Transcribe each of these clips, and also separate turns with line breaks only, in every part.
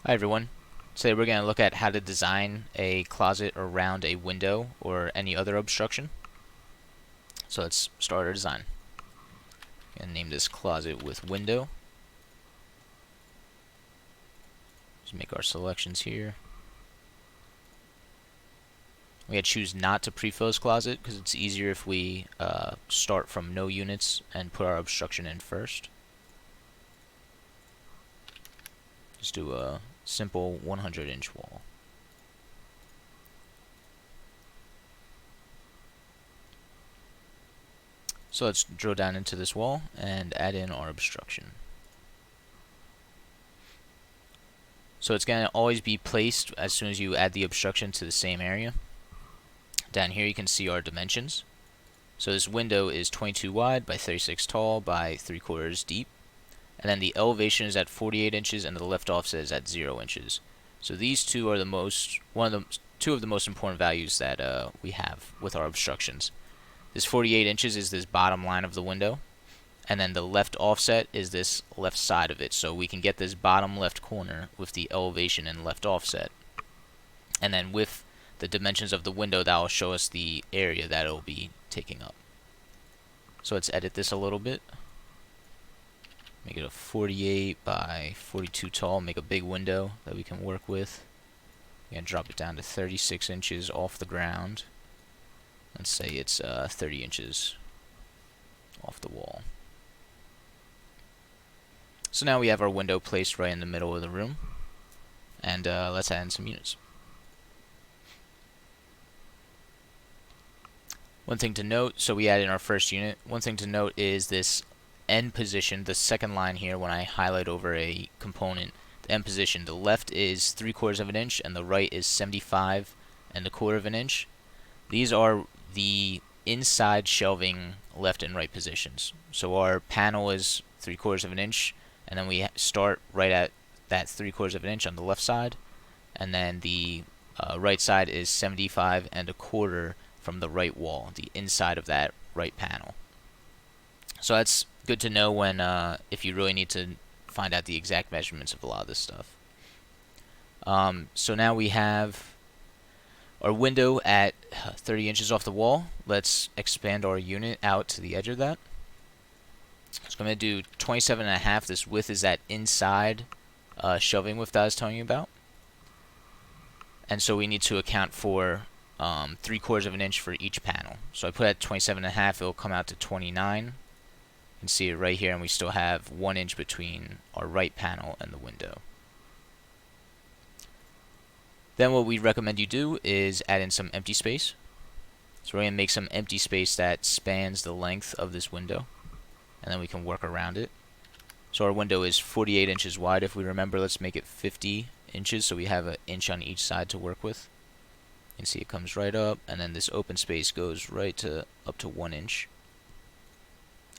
Hi everyone. Today we're going to look at how to design a closet around a window or any other obstruction. So let's start our design. And name this closet with window. Just make our selections here. We gotta choose not to prefill this closet because it's easier if we start from no units and put our obstruction in first. Just do a simple 100-inch wall. So let's drill down into this wall and add in our obstruction. So it's going to always be placed as soon as you add the obstruction to the same area. Down here you can see our dimensions. So this window is 22 wide by 36 tall by 3/4 deep. And then the elevation is at 48 inches and the left offset is at 0 inches. So these two are two of the most important values that we have with our obstructions. This 48 inches is this bottom line of the window, and then the left offset is this left side of it. So we can get this bottom left corner with the elevation and left offset. And then with the dimensions of the window, that will show us the area that it will be taking up. So let's edit this a little bit. Make it a 48 by 42 tall, make a big window that we can work with. We're going to drop it down to 36 inches off the ground. Let's say it's 30 inches off the wall. So now we have our window placed right in the middle of the room. And let's add in some units. One thing to note, so we add in our first unit. One thing to note is this end position, the second line here, when I highlight over a component, the end position, the left is 3/4 of an inch and the right is 75 and 1/4 of an inch. These are the inside shelving left and right positions. So our panel is 3/4 of an inch, and then we start right at that 3/4 of an inch on the left side, and then the right side is 75 and 1/4 from the right wall, the inside of that right panel. So that's good to know when if you really need to find out the exact measurements of a lot of this stuff. So now we have our window at 30 inches off the wall. Let's expand our unit out to the edge of that. So I'm going to do 27.5. This width is that inside shelving width that I was telling you about. And so we need to account for 3/4 of an inch for each panel. So I put at 27.5, it will come out to 29. You can see it right here, and we still have 1 inch between our right panel and the window. Then what we recommend you do is add in some empty space. So we're going to make some empty space that spans the length of this window, and then we can work around it. So our window is 48 inches wide. If we remember, let's make it 50 inches so we have an inch on each side to work with. You can see it comes right up, and then this open space goes right to up to 1 inch.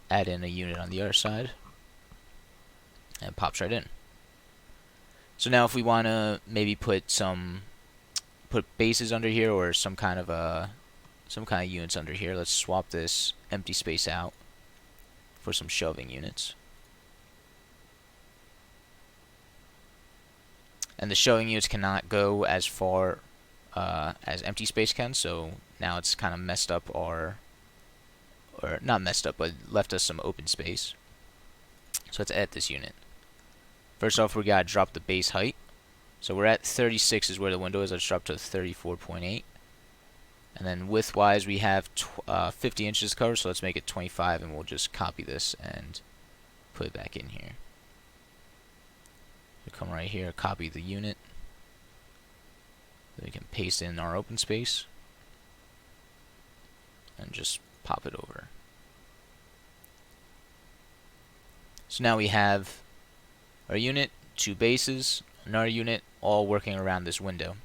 Add in a unit on the other side, and it pops right in. So now if we want to maybe put bases under here or some kind of units under here, let's swap this empty space out for some shelving units. And the shelving units cannot go as far as empty space can, so now it's kind of messed up or not messed up, but left us some open space. So let's edit this unit. First off, we gotta drop the base height. So we're at 36 is where the window is. Let's drop to 34.8. And then width-wise, we have 50 inches covered, so let's make it 25, and we'll just copy this and put it back in here. So come right here, copy the unit. Then we can paste in our open space and just pop it over. So now we have our unit, 2 bases, another unit, all working around this window.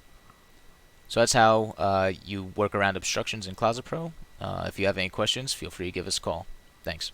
So that's how you work around obstructions in ClosetPro. If you have any questions, feel free to give us a call. Thanks.